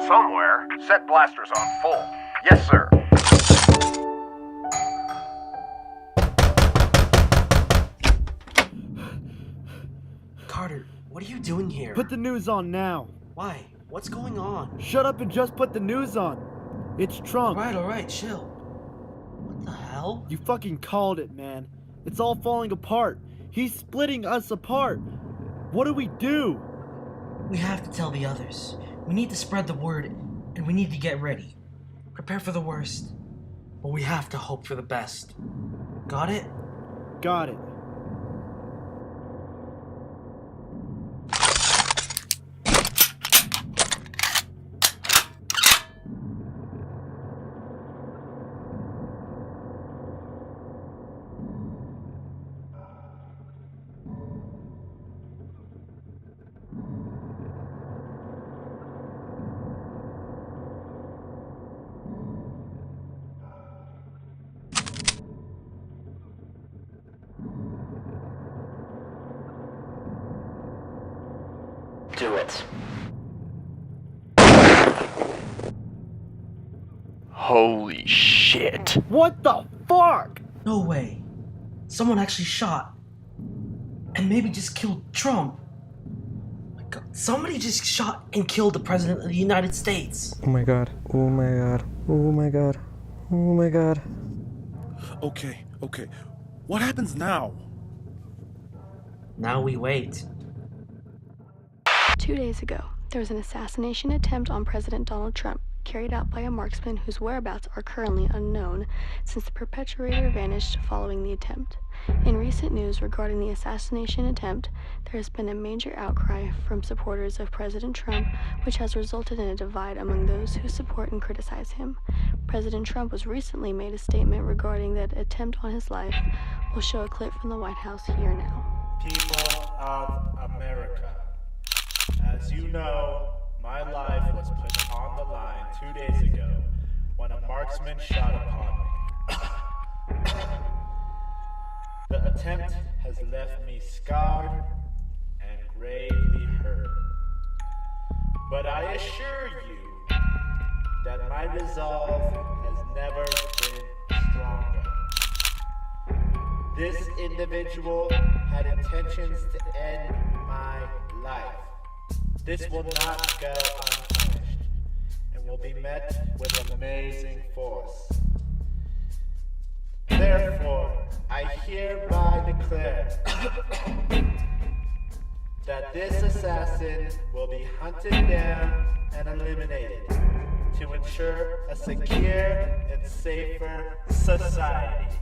somewhere. Set blasters on full. Yes, sir. Carter, what are you doing here? Put the news on now. Why? What's going on? Shut up and just put the news on. It's Trump. Alright, chill. What the hell? You fucking called it, man. It's all falling apart. He's splitting us apart. What do? We have to tell the others. We need to spread the word, and we need to get ready. Prepare for the worst, but we have to hope for the best. Got it? Got it. Do it. Holy shit. What the fuck? No way. Someone actually shot. And maybe just killed Trump. My God. Somebody just shot and killed the President of the United States. Oh my god. Oh my god. Oh my god. Oh my god. Okay. What happens now? Now we wait. 2 days ago, there was an assassination attempt on President Donald Trump, carried out by a marksman whose whereabouts are currently unknown, since the perpetrator vanished following the attempt. In recent news regarding the assassination attempt, there has been a major outcry from supporters of President Trump, which has resulted in a divide among those who support and criticize him. President Trump was recently made a statement regarding that attempt on his life. We'll show a clip from the White House here now. People of America, as you know, my life was put on the line 2 days ago when a marksman shot upon me. The attempt has left me scarred and gravely hurt. But I assure you that my resolve has never been stronger. This individual had intentions to end my life. This will not go unpunished and will be met with amazing force. Therefore, I hereby declare that this assassin will be hunted down and eliminated to ensure a secure and safer society.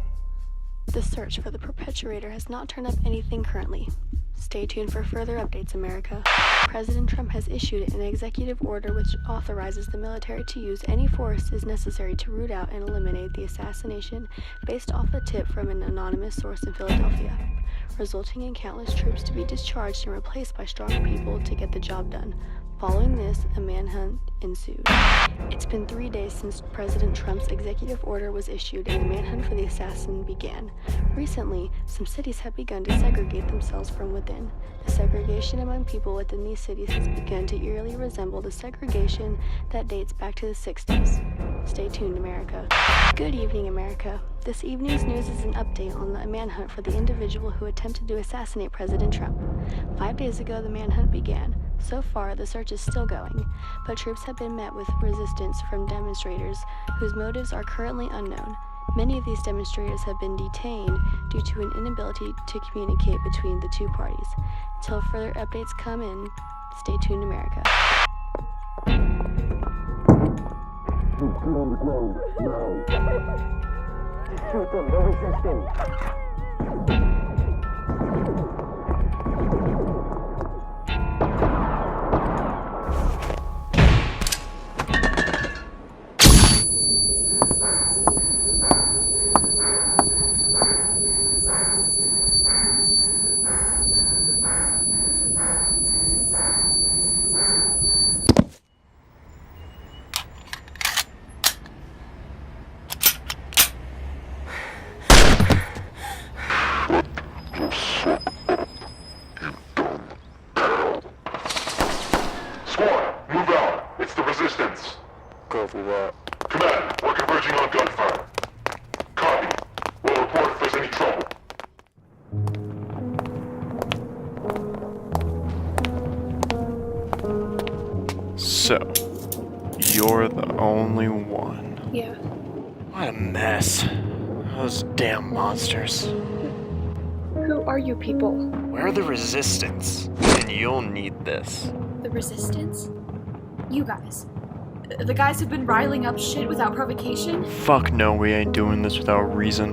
The search for the perpetrator has not turned up anything currently. Stay tuned for further updates, America. President Trump has issued an executive order which authorizes the military to use any force as necessary to root out and eliminate the assassination based off a tip from an anonymous source in Philadelphia, resulting in countless troops to be discharged and replaced by strong people to get the job done. Following this, a manhunt ensued. It's been 3 days since President Trump's executive order was issued and the manhunt for the assassin began. Recently, some cities have begun to segregate themselves from within. The segregation among people within these cities has begun to eerily resemble the segregation that dates back to the 60s. Stay tuned, America. Good evening, America. This evening's news is an update on the manhunt for the individual who attempted to assassinate President Trump. 5 days ago, the manhunt began. So far, the search is still going, but troops have been met with resistance from demonstrators whose motives are currently unknown. Many of these demonstrators have been detained due to an inability to communicate between the two parties. Until further updates come in, stay tuned, America. Shoot them, no resisting. resistance. Copy that. Command, we're converging on gunfire. Copy. We'll report if there's any trouble. So, you're the only one. Yeah. What a mess. Those damn monsters. Who are you people? We're the Resistance, and you'll need this. The Resistance? You guys. The guys who've been riling up shit without provocation? Fuck no, we ain't doing this without reason.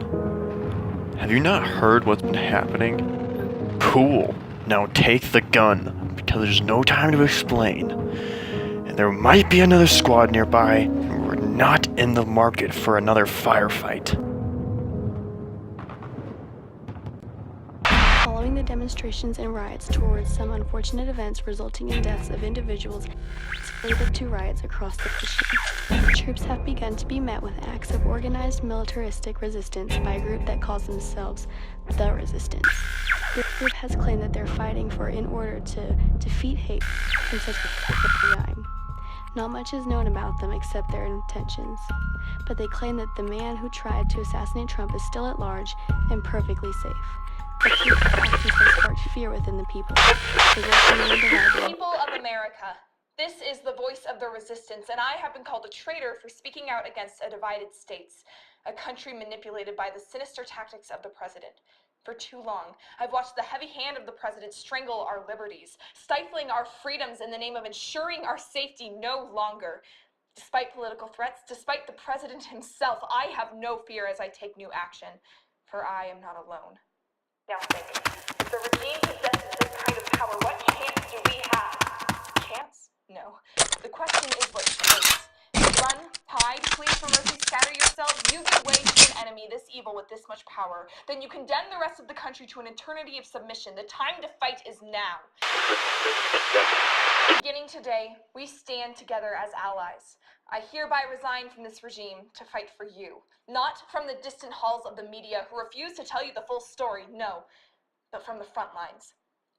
Have you not heard what's been happening? Cool. Now take the gun, because there's no time to explain. And there might be another squad nearby, and we're not in the market for another firefight. Following the demonstrations and riots towards some unfortunate events resulting in deaths of individuals, split the two riots across the country, troops have begun to be met with acts of organized militaristic resistance by a group that calls themselves the Resistance. This group has claimed that they're fighting in order to defeat hate in such a time. Not much is known about them except their intentions, but they claim that the man who tried to assassinate Trump is still at large and perfectly safe. The group's actions have sparked fear within the people. People of America, this is the voice of the Resistance, and I have been called a traitor for speaking out against a divided states, a country manipulated by the sinister tactics of the president. For too long, I've watched the heavy hand of the president strangle our liberties, stifling our freedoms in the name of ensuring our safety no longer. Despite political threats, despite the president himself, I have no fear as I take new action, for I am not alone. Now think, if the regime possesses this kind of power, what chance do we have? Chance? No. The question is what choice. Run, hide, plead for mercy, scatter yourselves, you give way to an enemy this evil with this much power. Then you condemn the rest of the country to an eternity of submission. The time to fight is now. Beginning today, we stand together as allies. I hereby resign from this regime to fight for you. Not from the distant halls of the media who refuse to tell you the full story, no, but from the front lines.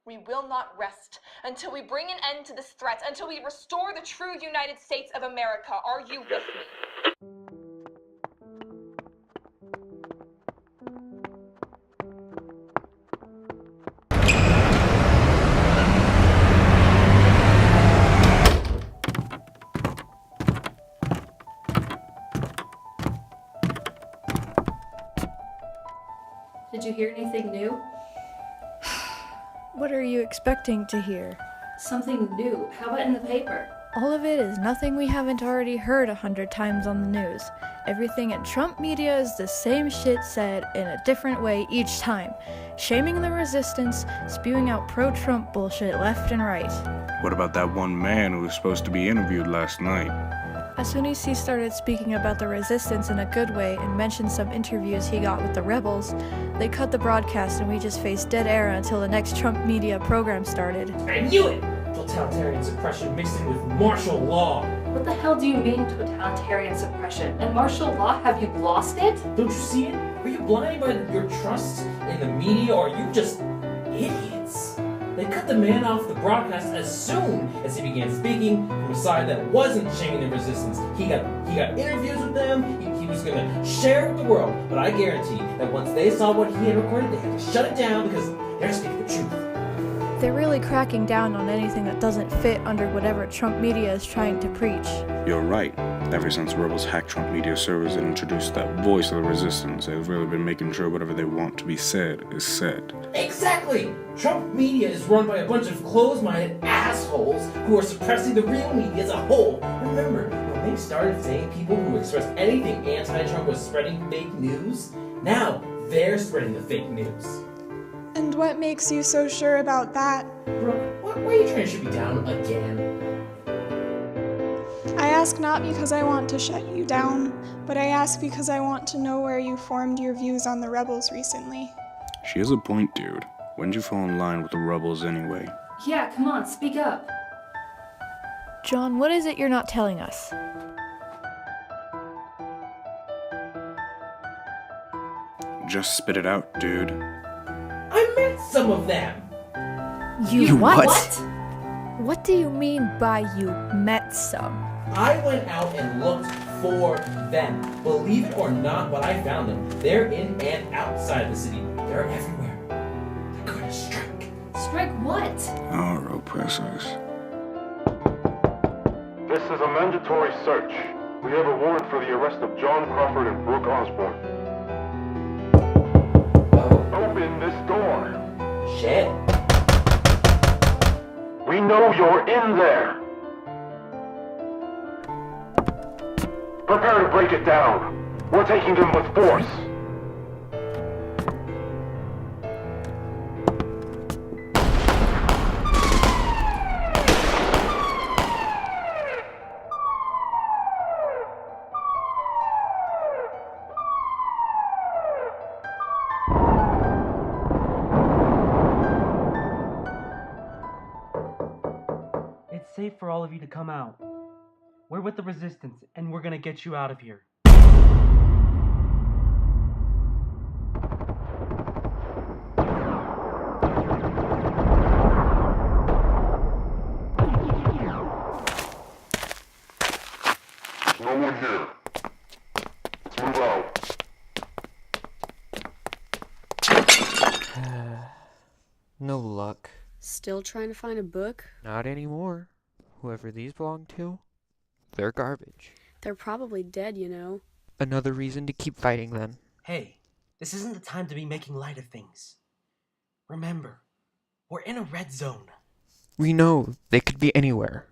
We will not rest until we bring an end to this threat, until we restore the true United States of America. Are you with me? Did you hear anything new? What are you expecting to hear? Something new. How about in the paper? All of it is nothing we haven't already heard 100 times on the news. Everything in Trump media is the same shit said in a different way each time. Shaming the resistance, spewing out pro-Trump bullshit left and right. What about that one man who was supposed to be interviewed last night? As soon as he started speaking about the resistance in a good way and mentioned some interviews he got with the rebels, they cut the broadcast and we just faced dead air until the next Trump media program started. I knew it! Totalitarian suppression mixed in with martial law. What the hell do you mean totalitarian suppression? And martial law, have you lost it? Don't you see it? Are you blinded by your trust in the media, or are you just idiots? They cut the man off the broadcast as soon as he began speaking from a side that wasn't shaming the resistance. He got interviews with them, he was gonna share it with the world, but I guarantee that once they saw what he had recorded, they had to shut it down because they're speaking the truth. They're really cracking down on anything that doesn't fit under whatever Trump media is trying to preach. You're right. Ever since rebels hacked Trump media servers and introduced that voice of the resistance, they've really been making sure whatever they want to be said is said. Exactly! Trump media is run by a bunch of closed-minded assholes who are suppressing the real media as a whole. Remember, when they started saying people who expressed anything anti-Trump was spreading fake news? Now, they're spreading the fake news. And what makes you so sure about that? Bro, why are you trying to shoot me down again? I ask not because I want to shut you down, but I ask because I want to know where you formed your views on the rebels recently. She has a point, dude. When'd you fall in line with the rebels anyway? Yeah, come on, speak up. John, what is it you're not telling us? Just spit it out, dude. I met some of them. You what? What do you mean by you met some? I went out and looked for them. Believe it or not, when I found them, they're in and outside of the city. They're everywhere. They're going to strike. Strike what? Our oppressors. This is a mandatory search. We have a warrant for the arrest of John Crawford and Brooke Osborne. Open this door. Shit. We know you're in there. Prepare to break it down. We're taking them with force. It's safe for all of you to come out. We're with the Resistance, and we're gonna get you out of here. No one here. Let's move out. No luck. Still trying to find a book? Not anymore. Whoever these belong to, they're garbage. They're probably dead, you know. Another reason to keep fighting them. Hey, this isn't the time to be making light of things. Remember, we're in a red zone. We know they could be anywhere.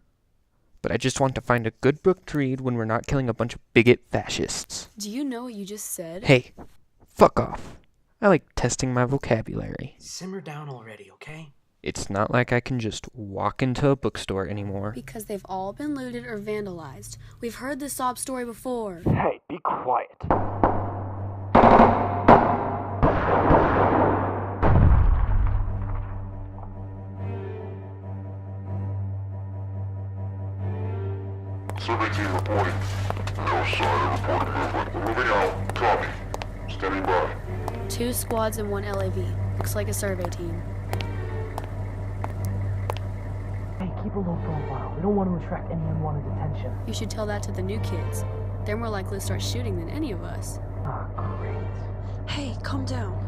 But I just want to find a good book to read when we're not killing a bunch of bigot fascists. Do you know what you just said? Hey, fuck off. I like testing my vocabulary. Simmer down already, okay? It's not like I can just walk into a bookstore anymore. Because they've all been looted or vandalized. We've heard this sob story before. Hey, be quiet. Survey team reporting. No sign of reported movement. We're moving out. Copy. Standing by. 2 squads and 1 LAV. Looks like a survey team. Hey, keep a low profile. We don't want to attract any unwanted attention. You should tell that to the new kids. They're more likely to start shooting than any of us. Ah, great. Hey, calm down.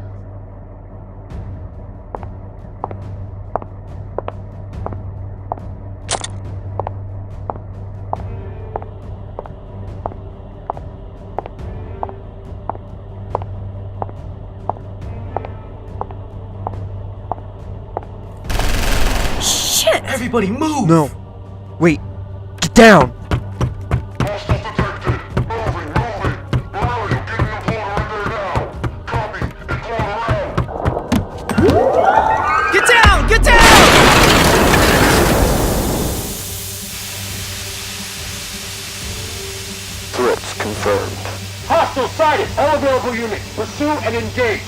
Shit! Everybody move! No. Wait. Get down! Get down! Get down! Threats confirmed. Hostile sighted! All available units, pursue and engage!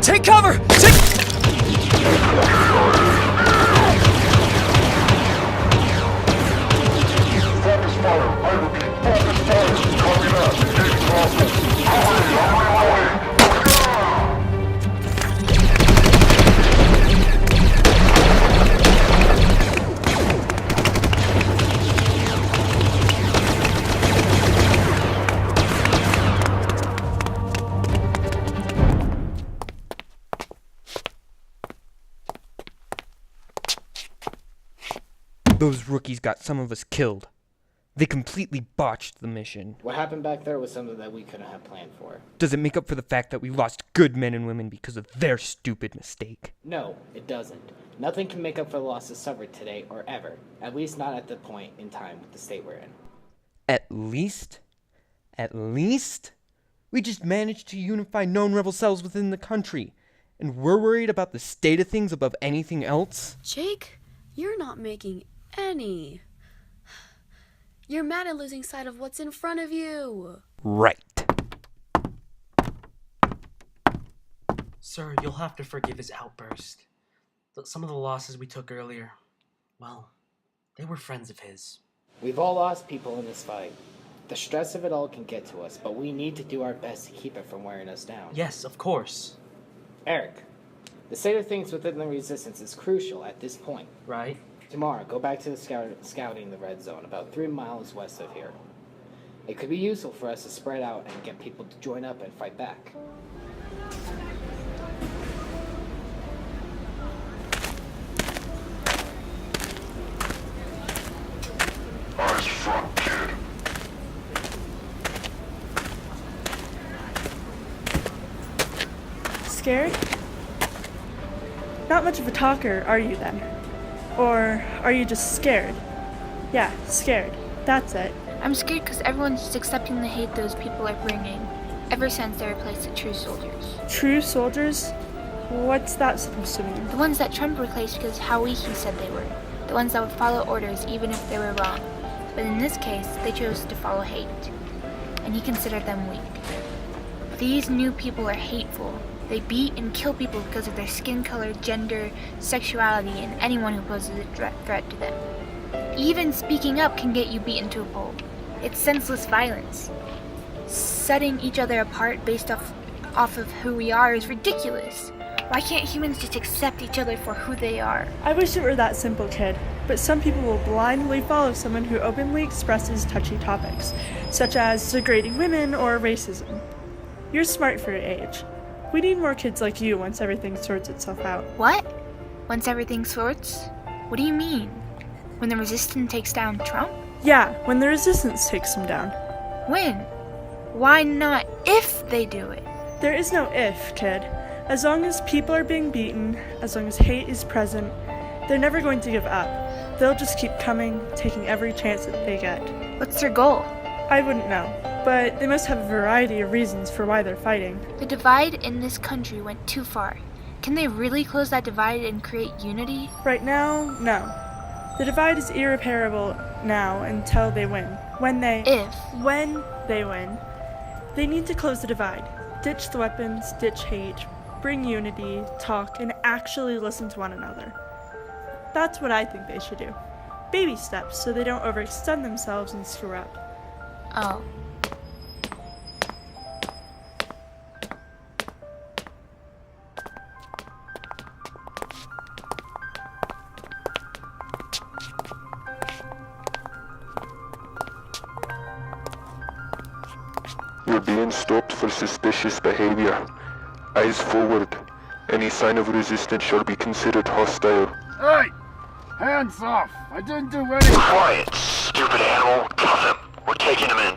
Take cover! Focus fire. I repeat, focus fire. Copy that. Engage hostiles. Hurry, hurry, hurry. Those rookies got some of us killed. They completely botched the mission. What happened back there was something that we couldn't have planned for. Does it make up for the fact that we lost good men and women because of their stupid mistake? No, it doesn't. Nothing can make up for the losses suffered today or ever. At least not at the point in time with the state we're in. At least? At least? We just managed to unify known rebel cells within the country. And we're worried about the state of things above anything else? Jake, you're not making any. You're mad at losing sight of what's in front of you. Right. Sir, you'll have to forgive his outburst. Some of the losses we took earlier, well, they were friends of his. We've all lost people in this fight. The stress of it all can get to us, but we need to do our best to keep it from wearing us down. Yes, of course. Eric, The state of things within the Resistance is crucial at this point. Right. Tomorrow, go back to the scouting the red zone, about 3 miles west of here. It could be useful for us to spread out and get people to join up and fight back. Eyes front, kid. Scared? Not much of a talker, are you then? Or are you just scared? Yeah, scared. That's it. I'm scared because everyone's just accepting the hate those people are bringing, ever since they replaced the true soldiers. True soldiers? What's that supposed to mean? The ones that Trump replaced because how weak he said they were. The ones that would follow orders even if they were wrong. But in this case, they chose to follow hate. And he considered them weak. These new people are hateful. They beat and kill people because of their skin color, gender, sexuality, and anyone who poses a threat to them. Even speaking up can get you beaten to a pulp. It's senseless violence. Setting each other apart based off of who we are is ridiculous. Why can't humans just accept each other for who they are? I wish it were that simple, kid. But some people will blindly follow someone who openly expresses touchy topics, such as degrading women or racism. You're smart for your age. We need more kids like you once everything sorts itself out. What? Once everything sorts? What do you mean? When the Resistance takes down Trump? Yeah, when the Resistance takes him down. When? Why not if they do it? There is no if, kid. As long as people are being beaten, as long as hate is present, they're never going to give up. They'll just keep coming, taking every chance that they get. What's their goal? I wouldn't know, but they must have a variety of reasons for why they're fighting. The divide in this country went too far. Can they really close that divide and create unity? Right now, no. The divide is irreparable now until they win. When they win, they need to close the divide. Ditch the weapons, ditch hate, bring unity, talk, and actually listen to one another. That's what I think they should do. Baby steps so they don't overextend themselves and screw up. Oh. You're being stopped for suspicious behavior. Eyes forward. Any sign of resistance shall be considered hostile. Hey! Hands off! I didn't do anything! Quiet, stupid animal. Cuff him. We're taking him in.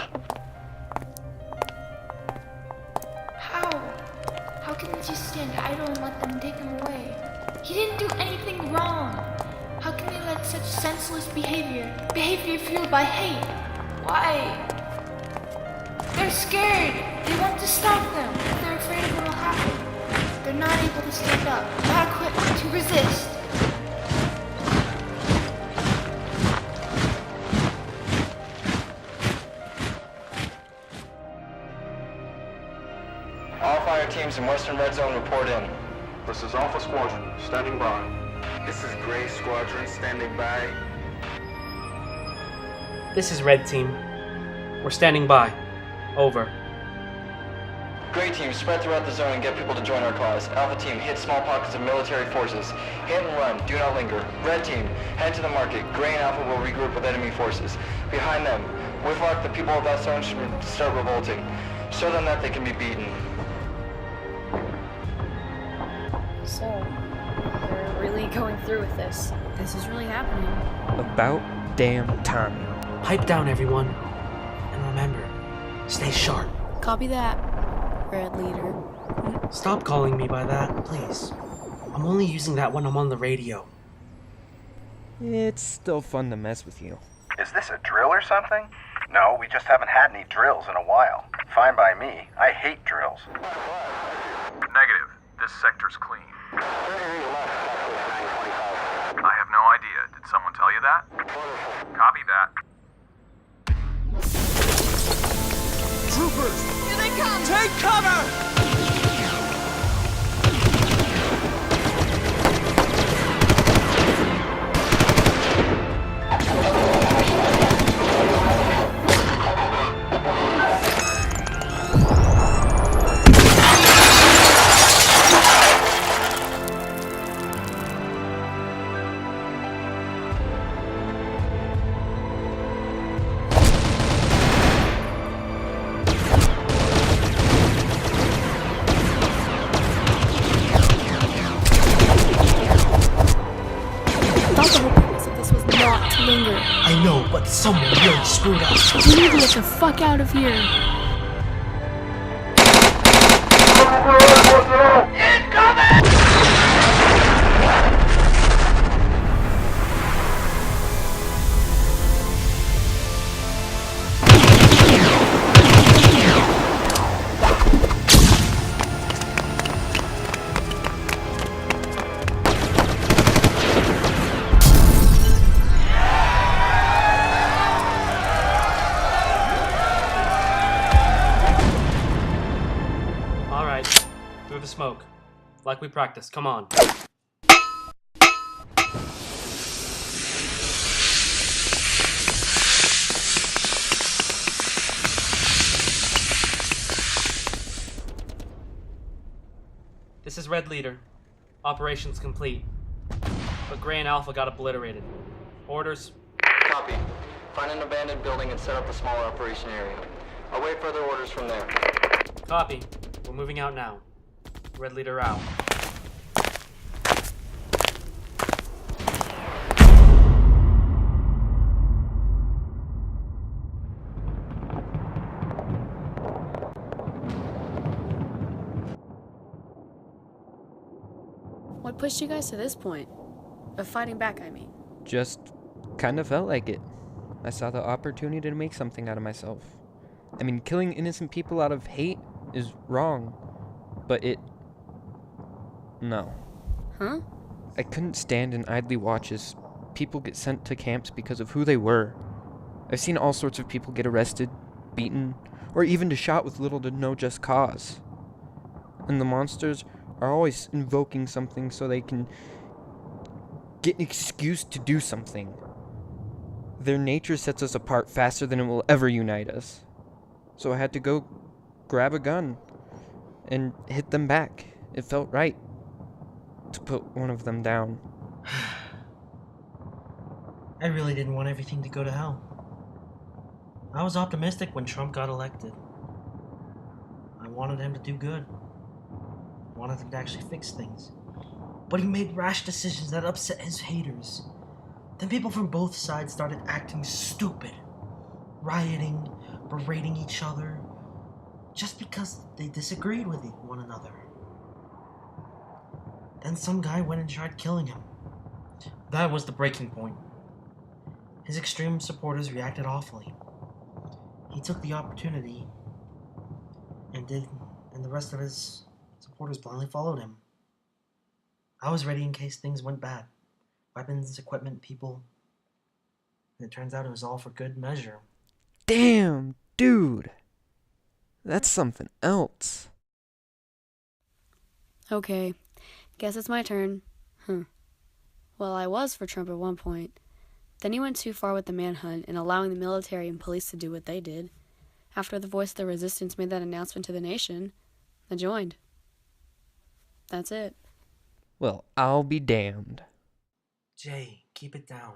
How can they just stand idle and let them take him away? He didn't do anything wrong. How can they let such senseless behavior fueled by hate? Why? They're scared. They want to stop them. They're afraid of what will happen. They're not able to stand up, not equipped to resist. All fire teams in Western Red Zone report in. This is Alpha Squadron, standing by. This is Gray Squadron, standing by. This is Red Team. We're standing by. Over. Gray Team, spread throughout the zone and get people to join our cause. Alpha Team, hit small pockets of military forces. Hit and run, do not linger. Red Team, head to the market. Gray and Alpha will regroup with enemy forces. Behind them, Whitlock, the people of that zone should start revolting. Show them that they can be beaten. So, they're really going through with this. This is really happening. About damn time. Pipe down, everyone. And remember, stay sharp. Copy that, Red Leader. Stop calling me by that, please. I'm only using that when I'm on the radio. It's still fun to mess with you. Is this a drill or something? No, we just haven't had any drills in a while. Fine by me. I hate drills. Negative. This sector's clean. I have no idea. Did someone tell you that? Copy that. Troopers! Here they come! Take cover! was not to linger. I know, but someone really screwed us. We need to get the fuck out of here. The smoke. Like we practiced. Come on. This is Red Leader. Operations complete. But Gray and Alpha got obliterated. Orders? Copy. Find an abandoned building and set up a smaller operation area. I'll wait further orders from there. Copy. We're moving out now. Red Leader out. What pushed you guys to this point? Of fighting back, I mean. Just kind of felt like it. I saw the opportunity to make something out of myself. I mean, killing innocent people out of hate is wrong, but No. Huh? I couldn't stand and idly watch as people get sent to camps because of who they were. I've seen all sorts of people get arrested, beaten, or even to shot with little to no just cause. And the monsters are always invoking something so they can get an excuse to do something. Their nature sets us apart faster than it will ever unite us. So I had to go grab a gun and hit them back. It felt right to put one of them down. I really didn't want everything to go to hell. I was optimistic when Trump got elected. I wanted him to do good. I wanted him to actually fix things. But he made rash decisions that upset his haters. Then people from both sides started acting stupid. Rioting, berating each other, just because they disagreed with one another. Then some guy went and tried killing him. That was the breaking point. His extreme supporters reacted awfully. He took the opportunity and the rest of his supporters blindly followed him. I was ready in case things went bad. Weapons, equipment, people. And it turns out it was all for good measure. Damn, dude. That's something else. Okay. Guess it's my turn. Well, I was for Trump at one point. Then he went too far with the manhunt and allowing the military and police to do what they did. After the voice of the resistance made that announcement to the nation, I joined. That's it. Well, I'll be damned. Jay, keep it down.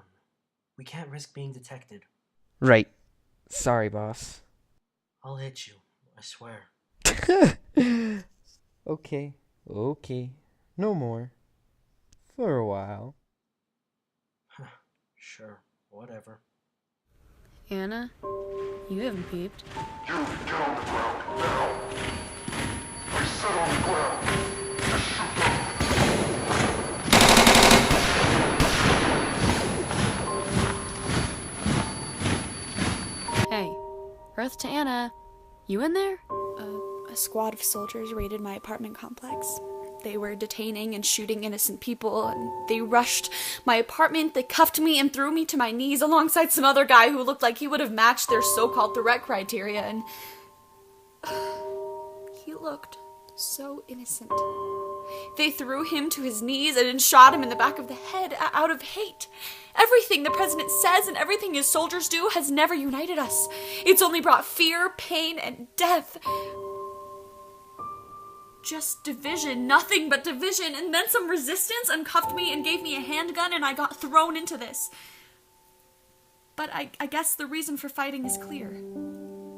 We can't risk being detected. Right. Sorry, boss. I'll hit you, I swear. Okay. No more. For a while. Sure, whatever. Anna, you haven't peeped. You get on the ground now. I said on the ground. Just shoot them. Hey, Earth to Anna. You in there? A squad of soldiers raided my apartment complex. They were detaining and shooting innocent people, and they rushed my apartment, they cuffed me and threw me to my knees alongside some other guy who looked like he would have matched their so-called threat criteria, and he looked so innocent. They threw him to his knees and shot him in the back of the head out of hate. Everything the president says and everything his soldiers do has never united us. It's only brought fear, pain, and death. Just division, nothing but division, and then some resistance uncuffed me and gave me a handgun and I got thrown into this. But I guess the reason for fighting is clear.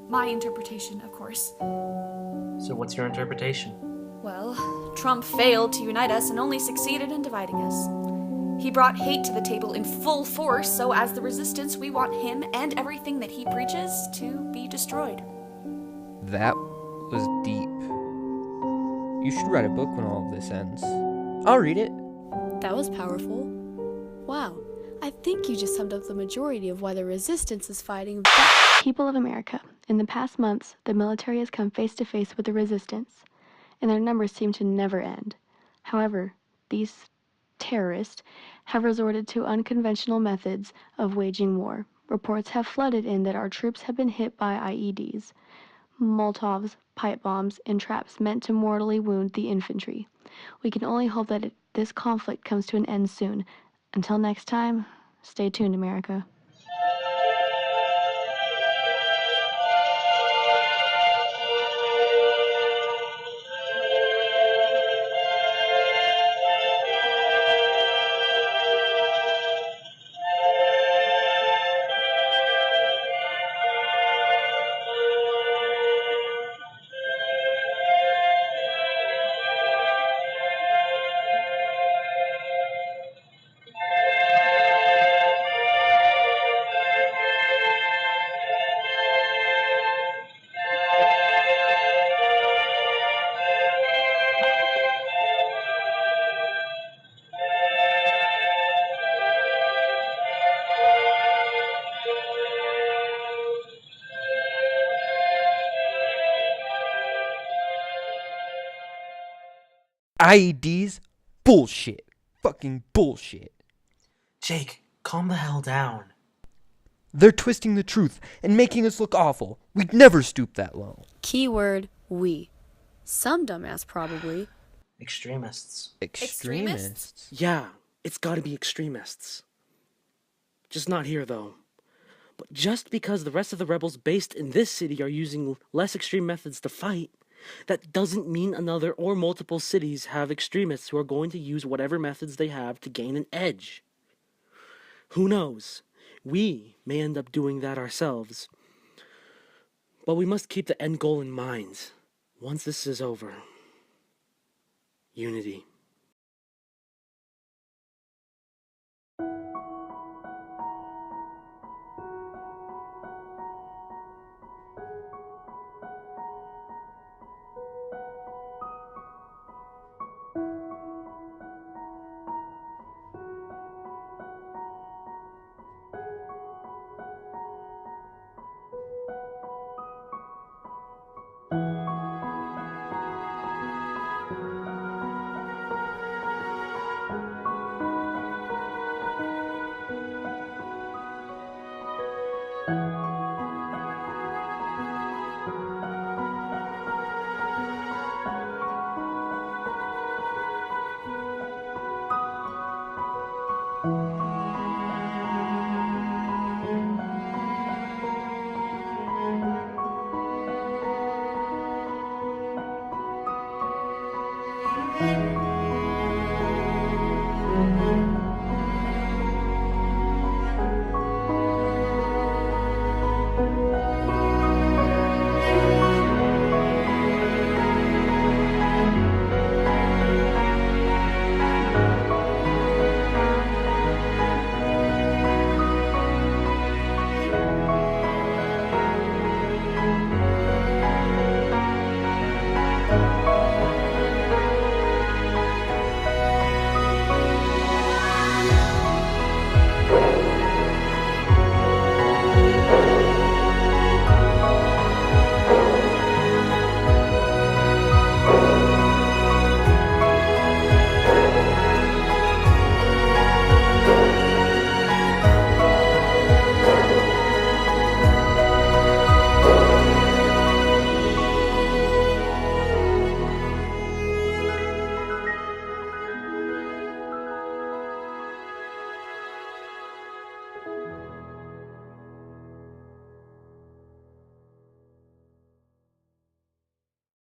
My interpretation, of course. So what's your interpretation? Well, Trump failed to unite us and only succeeded in dividing us. He brought hate to the table in full force, so as the Resistance, we want him and everything that he preaches to be destroyed. That was deep. You should write a book when all of this ends. I'll read it. That was powerful. Wow, I think you just summed up the majority of why the Resistance is fighting back. People of America, in the past months, the military has come face to face with the Resistance, and their numbers seem to never end. However, these terrorists have resorted to unconventional methods of waging war. Reports have flooded in that our troops have been hit by IEDs, Molotovs, pipe bombs, and traps meant to mortally wound the infantry. We can only hope that this conflict comes to an end soon. Until next time, stay tuned, America. IEDs? Bullshit. Fucking bullshit. Jake, calm the hell down. They're twisting the truth and making us look awful. We'd never stoop that low. Keyword, we. Some dumbass probably. Extremists. Extremists? Yeah, it's gotta be extremists. Just not here, though. But just because the rest of the rebels based in this city are using less extreme methods to fight, that doesn't mean another or multiple cities have extremists who are going to use whatever methods they have to gain an edge. Who knows? We may end up doing that ourselves. But we must keep the end goal in mind. Once this is over. Unity.